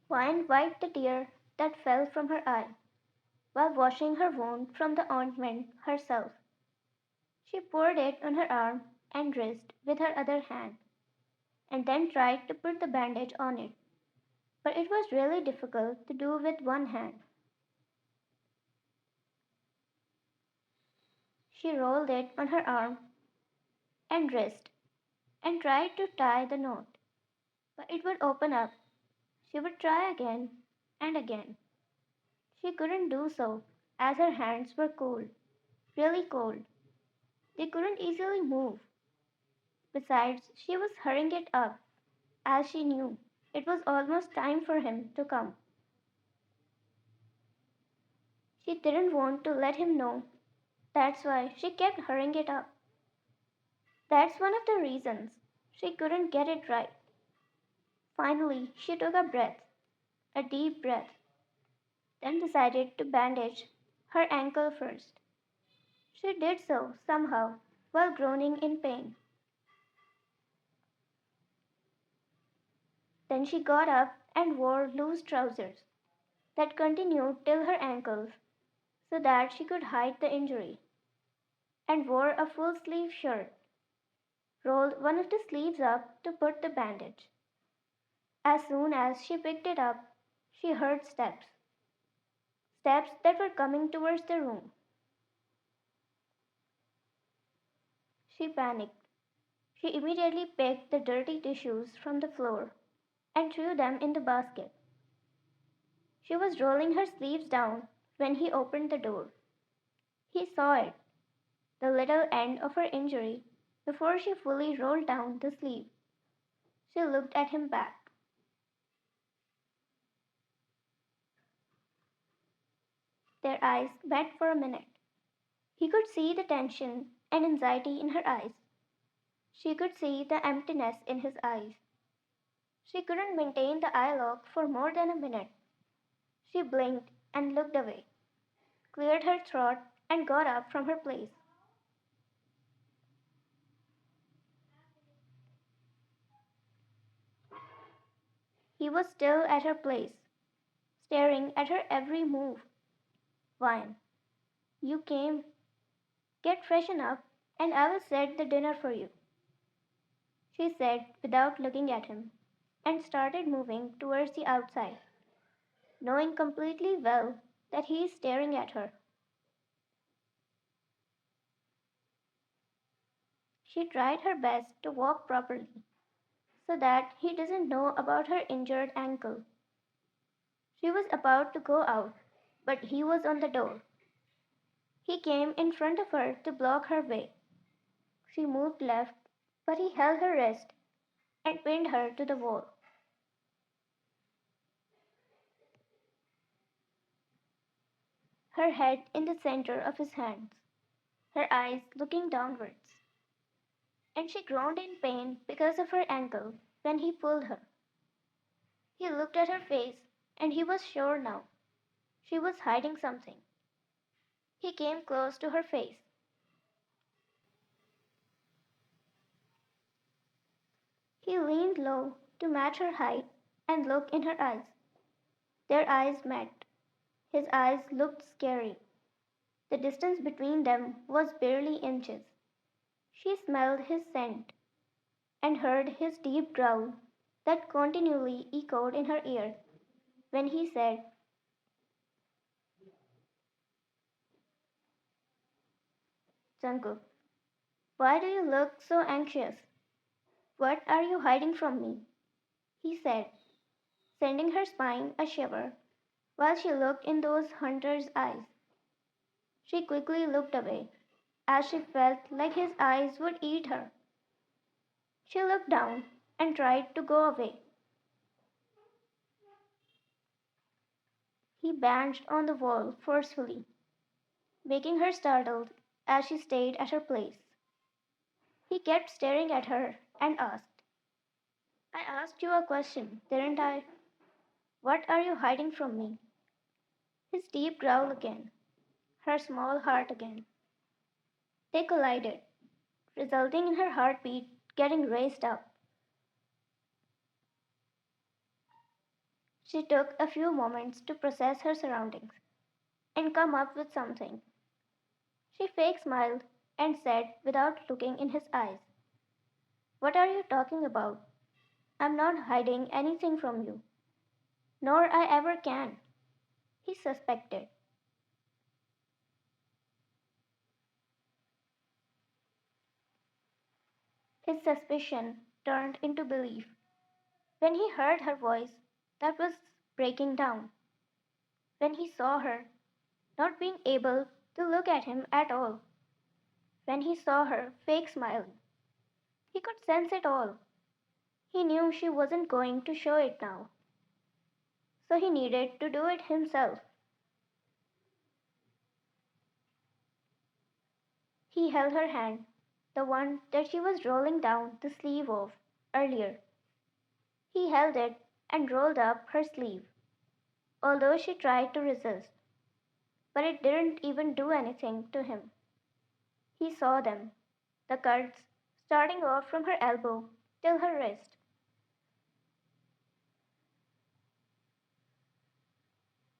Wine wiped the tear that fell from her eye while washing her wound from the ointment herself. She poured it on her arm and wrist with her other hand, and then tried to put the bandage on it. But it was really difficult to do with one hand. She rolled it on her arm and wrist and tried to tie the knot, but it would open up. She would try again and again. She couldn't do so as her hands were cold, really cold. They couldn't easily move. Besides, she was hurrying it up as she knew it was almost time for him to come. She didn't want to let him know. That's why she kept hurrying it up. That's one of the reasons she couldn't get it right. Finally, she took a breath, a deep breath, then decided to bandage her ankle first. She did so somehow while groaning in pain. Then she got up and wore loose trousers that continued till her ankles so that she could hide the injury, and wore a full sleeve shirt, rolled one of the sleeves up to put the bandage. As soon as she picked it up, she heard steps, steps that were coming towards the room. She panicked. She immediately picked the dirty tissues from the floor and threw them in the basket. She was rolling her sleeves down when he opened the door. He saw it, the little end of her injury, before she fully rolled down the sleeve. She looked at him back. Their eyes met for a minute. He could see the tension and anxiety in her eyes. She could see the emptiness in his eyes. She couldn't maintain the eye lock for more than a minute. She blinked and looked away, cleared her throat, and got up from her place. He was still at her place, staring at her every move. Wine. You came. Get freshen up, and I will set the dinner for you, she said without looking at him, and started moving towards the outside, knowing completely well that he is staring at her. She tried her best to walk properly so that he doesn't know about her injured ankle. She was about to go out, but he was on the door. He came in front of her to block her way. She moved left, but he held her wrist and pinned her to the wall. Her head in the center of his hands, her eyes looking downwards, and she groaned in pain because of her ankle when he pulled her. He looked at her face, and he was sure now she was hiding something. He came close to her face. He leaned low to match her height and look in her eyes. Their eyes met. His eyes looked scary. The distance between them was barely inches. She smelled his scent and heard his deep growl that continually echoed in her ear when he said, Jungkook, why do you look so anxious? What are you hiding from me? He said, sending her spine a shiver while she looked in those hunter's eyes. She quickly looked away as she felt like his eyes would eat her. She looked down and tried to go away. He banged on the wall forcefully, making her startled as she stayed at her place. He kept staring at her and asked, I asked you a question, didn't I? What are you hiding from me? His deep growl again, her small heart again. They collided, resulting in her heartbeat getting raised up. She took a few moments to process her surroundings and come up with something. She fake smiled and said without looking in his eyes, "What are you talking about? I'm not hiding anything from you, nor I ever can." He suspected. His suspicion turned into belief when he heard her voice that was breaking down, when he saw her not being able to look at him at all, when he saw her fake smiling. He could sense it all. He knew she wasn't going to show it now, so he needed to do it himself. He held her hand, the one that she was rolling down the sleeve of earlier. He held it and rolled up her sleeve, although she tried to resist, but it didn't even do anything to him. He saw them, the cuts starting off from her elbow till her wrist.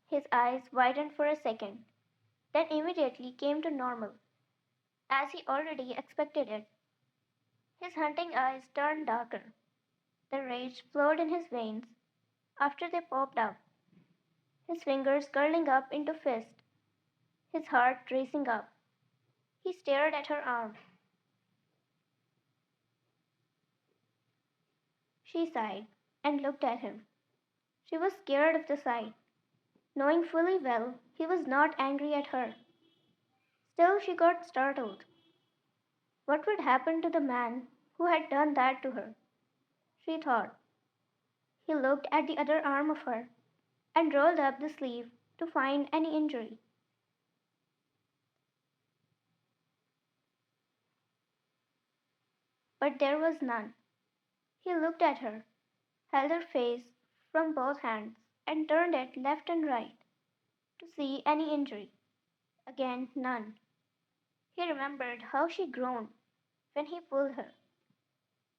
His eyes widened for a second, then immediately came to normal, as he already expected it. His hunting eyes turned darker. The rage flowed in his veins after they popped up, his fingers curling up into fists, his heart racing up. He stared at her arm. She sighed and looked at him. She was scared of the sight, knowing fully well he was not angry at her. Still, she got startled. What would happen to the man who had done that to her? She thought. He looked at the other arm of her and rolled up the sleeve to find any injury. But there was none. He looked at her, held her face from both hands, and turned it left and right to see any injury. Again, none. He remembered how she groaned when he pulled her.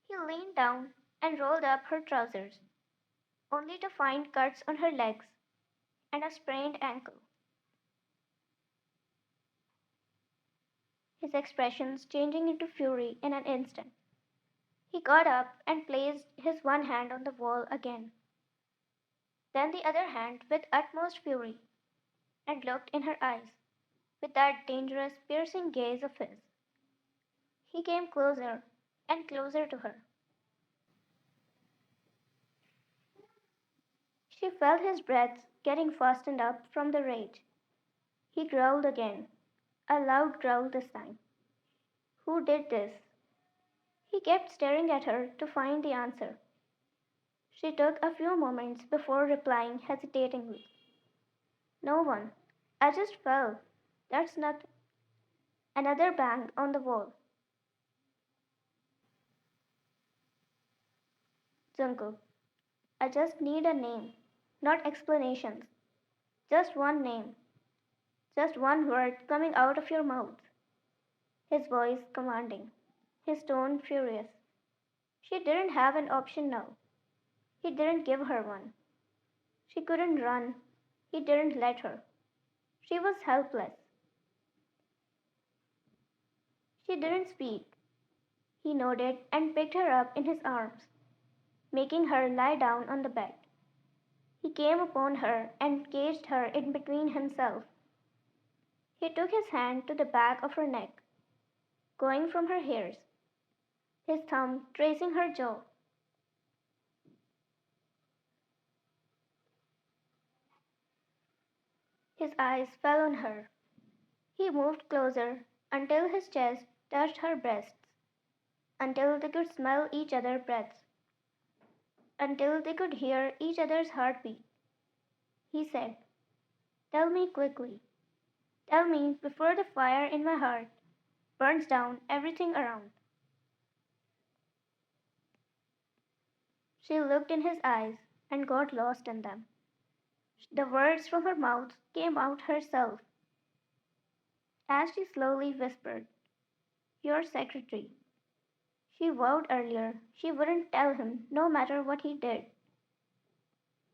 He leaned down and rolled up her trousers, only to find cuts on her legs and a sprained ankle. His expressions changing into fury in an instant. He got up and placed his one hand on the wall again, then the other hand with utmost fury, and looked in her eyes with that dangerous, piercing gaze of his. He came closer and closer to her. She felt his breath getting fastened up from the rage. He growled again, a loud growl this time. Who did this? He kept staring at her to find the answer. She took a few moments before replying hesitatingly. No one. I just fell. That's not. Another bang on the wall. Jungkook, I just need a name, not explanations. Just one name. Just one word coming out of your mouth. His voice commanding, his tone furious. She didn't have an option now. He didn't give her one. She couldn't run. He didn't let her. She was helpless. She didn't speak. He nodded and picked her up in his arms, making her lie down on the bed. He came upon her and caged her in between himself. He took his hand to the back of her neck, going from her hairs, his thumb tracing her jaw. His eyes fell on her. He moved closer until his chest touched her breasts, until they could smell each other's breaths, until they could hear each other's heartbeat. He said, "Tell me quickly. Tell me before the fire in my heart burns down everything around." She looked in his eyes and got lost in them. The words from her mouth came out herself as she slowly whispered, "Your secretary." She vowed earlier she wouldn't tell him no matter what he did.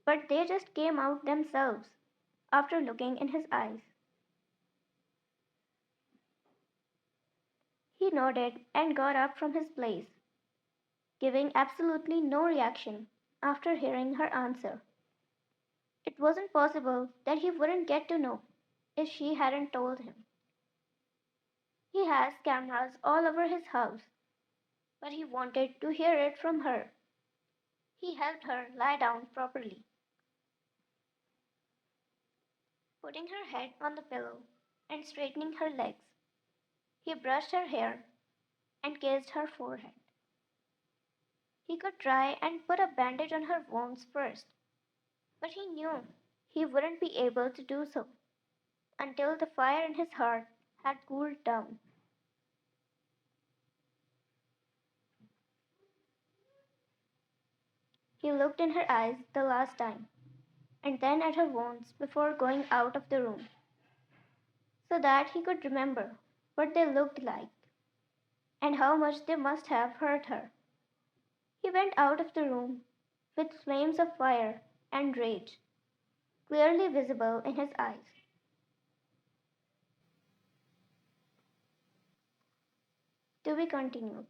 but they just came out themselves after looking in his eyes. He nodded and got up from his place, giving absolutely no reaction after hearing her answer. It wasn't possible that he wouldn't get to know if she hadn't told him. He has cameras all over his house, but he wanted to hear it from her. He helped her lie down properly, putting her head on the pillow and straightening her legs. He brushed her hair and kissed her forehead. He could try and put a bandage on her wounds first, but he knew he wouldn't be able to do so until the fire in his heart had cooled down. He looked in her eyes the last time, and then at her wounds before going out of the room, so that he could remember what they looked like and how much they must have hurt her. He went out of the room with flames of fire and rage clearly visible in his eyes. To be continued.